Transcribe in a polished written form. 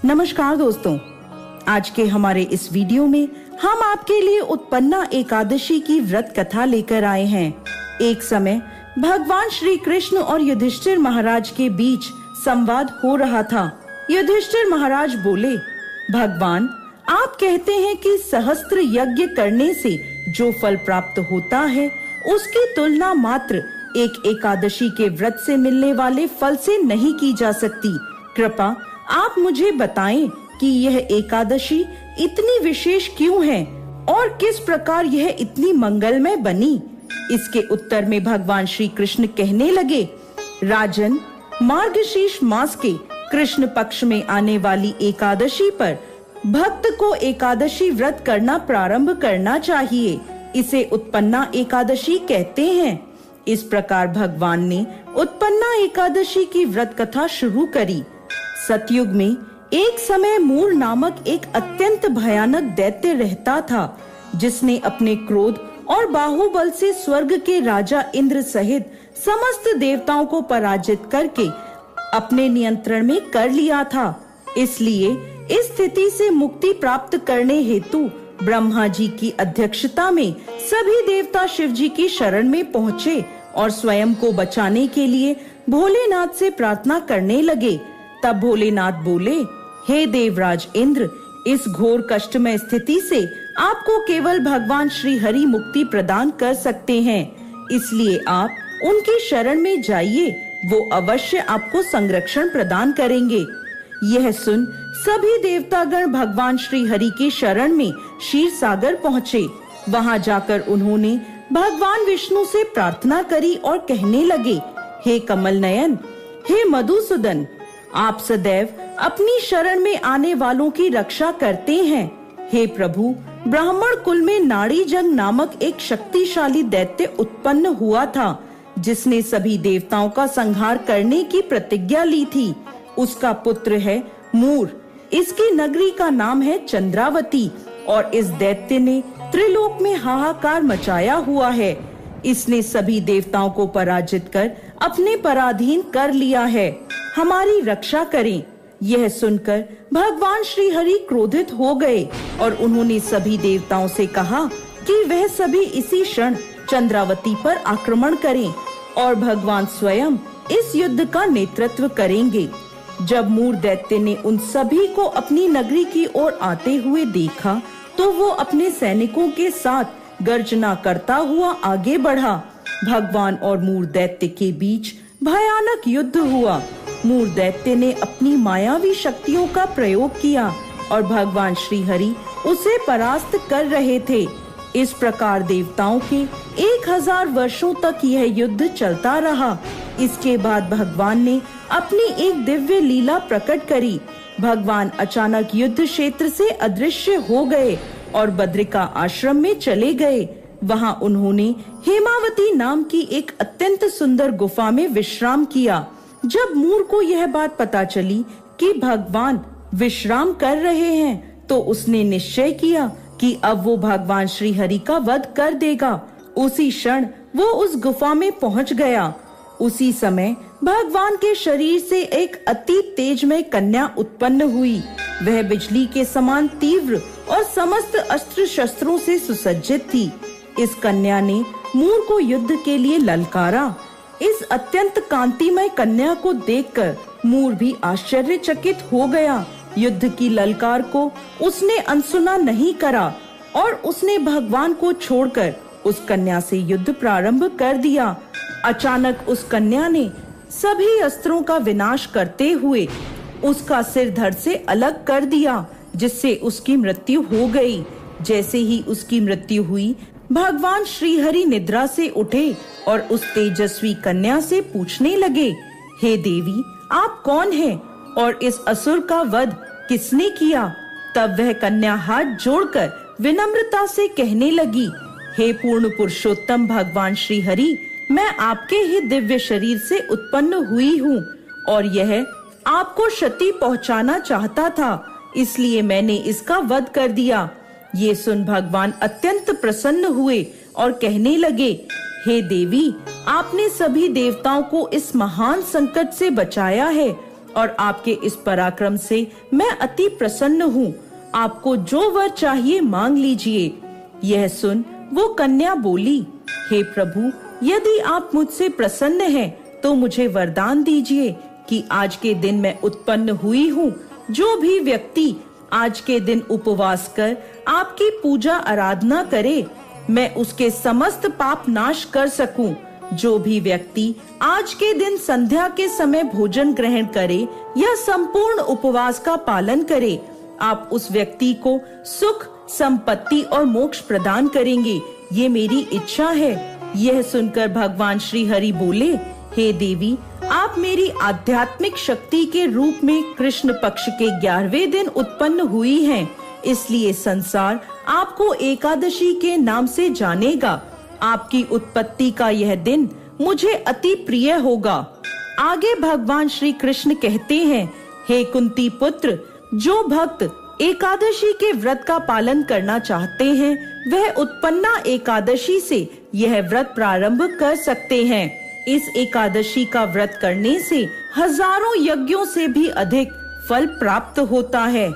नमस्कार दोस्तों, आज के हमारे इस वीडियो में हम आपके लिए उत्पन्ना एकादशी की व्रत कथा लेकर आए हैं। एक समय भगवान श्री कृष्ण और युधिष्ठिर महाराज के बीच संवाद हो रहा था। युधिष्ठिर महाराज बोले, भगवान, आप कहते हैं कि सहस्त्र यज्ञ करने से जो फल प्राप्त होता है उसकी तुलना मात्र एक एकादशी के व्रत से मिलने वाले फल से नहीं की जा सकती। कृपा आप मुझे बताएं कि यह एकादशी इतनी विशेष क्यों है और किस प्रकार यह इतनी मंगलमय बनी। इसके उत्तर में भगवान श्री कृष्ण कहने लगे, राजन, मार्गशीर्ष मास के कृष्ण पक्ष में आने वाली एकादशी पर भक्त को एकादशी व्रत करना प्रारंभ करना चाहिए। इसे उत्पन्ना एकादशी कहते हैं। इस प्रकार भगवान ने उत्पन्ना एकादशी की व्रत कथा शुरू करी। सतयुग में एक समय मूर नामक एक अत्यंत भयानक दैत्य रहता था, जिसने अपने क्रोध और बाहुबल से स्वर्ग के राजा इंद्र सहित समस्त देवताओं को पराजित करके अपने नियंत्रण में कर लिया था। इसलिए इस स्थिति से मुक्ति प्राप्त करने हेतु ब्रह्मा जी की अध्यक्षता में सभी देवता शिव जी की शरण में पहुँचे और स्वयं को बचाने के लिए भोलेनाथ से प्रार्थना करने लगे। तब भोलेनाथ बोले, हे देवराज इंद्र, इस घोर कष्टमय स्थिति से आपको केवल भगवान श्री हरि मुक्ति प्रदान कर सकते हैं। इसलिए आप उनकी शरण में जाइए, वो अवश्य आपको संरक्षण प्रदान करेंगे। यह सुन सभी देवतागण भगवान श्री हरि की शरण में क्षीर सागर पहुँचे। वहाँ जाकर उन्होंने भगवान विष्णु से प्रार्थना करी और कहने लगे, हे कमल नयन, हे मधुसूदन, आप सदैव अपनी शरण में आने वालों की रक्षा करते हैं। हे प्रभु, ब्राह्मण कुल में नाड़ीजंग नामक एक शक्तिशाली दैत्य उत्पन्न हुआ था, जिसने सभी देवताओं का संहार करने की प्रतिज्ञा ली थी। उसका पुत्र है मूर। इसकी नगरी का नाम है चंद्रावती और इस दैत्य ने त्रिलोक में हाहाकार मचाया हुआ है। इसने सभी देवताओं को पराजित कर अपने पराधीन कर लिया है। हमारी रक्षा करें। यह सुनकर भगवान श्री हरि क्रोधित हो गए और उन्होंने सभी देवताओं से कहा कि वह सभी इसी क्षण चंद्रावती पर आक्रमण करें और भगवान स्वयं इस युद्ध का नेतृत्व करेंगे। जब मूर दैत्य ने उन सभी को अपनी नगरी की ओर आते हुए देखा, तो वो अपने सैनिकों के साथ गर्जना करता हुआ आगे बढ़ा। भगवान और मूर दैत्य के बीच भयानक युद्ध हुआ। मूर दैत्य ने अपनी मायावी शक्तियों का प्रयोग किया और भगवान श्री हरि उसे परास्त कर रहे थे। इस प्रकार देवताओं के 1000 वर्षों तक यह युद्ध चलता रहा। इसके बाद भगवान ने अपनी एक दिव्य लीला प्रकट करी। भगवान अचानक युद्ध क्षेत्र से अदृश्य हो गए और बद्रिका आश्रम में चले गए। वहां उन्होंने हेमावती नाम की एक अत्यंत सुंदर गुफा में विश्राम किया। जब मूर को यह बात पता चली कि भगवान विश्राम कर रहे हैं, तो उसने निश्चय किया कि अब वो भगवान श्री हरि का वध कर देगा। उसी क्षण वो उस गुफा में पहुंच गया। उसी समय भगवान के शरीर से एक अति तेजमय कन्या उत्पन्न हुई। वह बिजली के समान तीव्र और समस्त अस्त्र शस्त्रों से सुसज्जित थी। इस कन्या ने मूर को युद्ध के लिए ललकारा। इस अत्यंत कांतिमय कन्या को देखकर मूर भी आश्चर्यचकित हो गया। युद्ध की ललकार को उसने अनसुना नहीं करा और उसने भगवान को छोड़कर उस कन्या से युद्ध प्रारंभ कर दिया। अचानक उस कन्या ने सभी अस्त्रों का विनाश करते हुए उसका सिर धड़ से अलग कर दिया, जिससे उसकी मृत्यु हो गई। जैसे ही उसकी मृत्यु हुई, भगवान श्री हरि निद्रा से उठे और उस तेजस्वी कन्या से पूछने लगे, हे देवी, आप कौन हैं और इस असुर का वध किसने किया? तब वह कन्या हाथ जोड़कर विनम्रता से कहने लगी, हे पूर्ण पुरुषोत्तम भगवान श्री हरि, मैं आपके ही दिव्य शरीर से उत्पन्न हुई हूँ और यह आपको क्षति पहुँचाना चाहता था, इसलिए मैंने इसका वध कर दिया। ये सुन भगवान अत्यंत प्रसन्न हुए और कहने लगे, हे देवी, आपने सभी देवताओं को इस महान संकट से बचाया है और आपके इस पराक्रम से मैं अति प्रसन्न हूँ। आपको जो वर चाहिए मांग लीजिए। यह सुन वो कन्या बोली, हे प्रभु, यदि आप मुझसे प्रसन्न हैं तो मुझे वरदान दीजिए कि आज के दिन मैं उत्पन्न हुई हूँ, जो भी व्यक्ति आज के दिन उपवास कर आपकी पूजा आराधना करे, मैं उसके समस्त पाप नाश कर सकूं। जो भी व्यक्ति आज के दिन संध्या के समय भोजन ग्रहण करे या संपूर्ण उपवास का पालन करे, आप उस व्यक्ति को सुख, संपत्ति और मोक्ष प्रदान करेंगे। ये मेरी इच्छा है। यह सुनकर भगवान श्री हरि बोले, हे देवी, आप मेरी आध्यात्मिक शक्ति के रूप में कृष्ण पक्ष के 11वें दिन उत्पन्न हुई हैं, इसलिए संसार आपको एकादशी के नाम से जानेगा। आपकी उत्पत्ति का यह दिन मुझे अति प्रिय होगा। आगे भगवान श्री कृष्ण कहते हैं, हे कुंती पुत्र, जो भक्त एकादशी के व्रत का पालन करना चाहते हैं, वह उत्पन्ना एकादशी से यह व्रत प्रारंभ कर सकते हैं। इस एकादशी का व्रत करने से हजारों यज्ञों से भी अधिक फल प्राप्त होता है।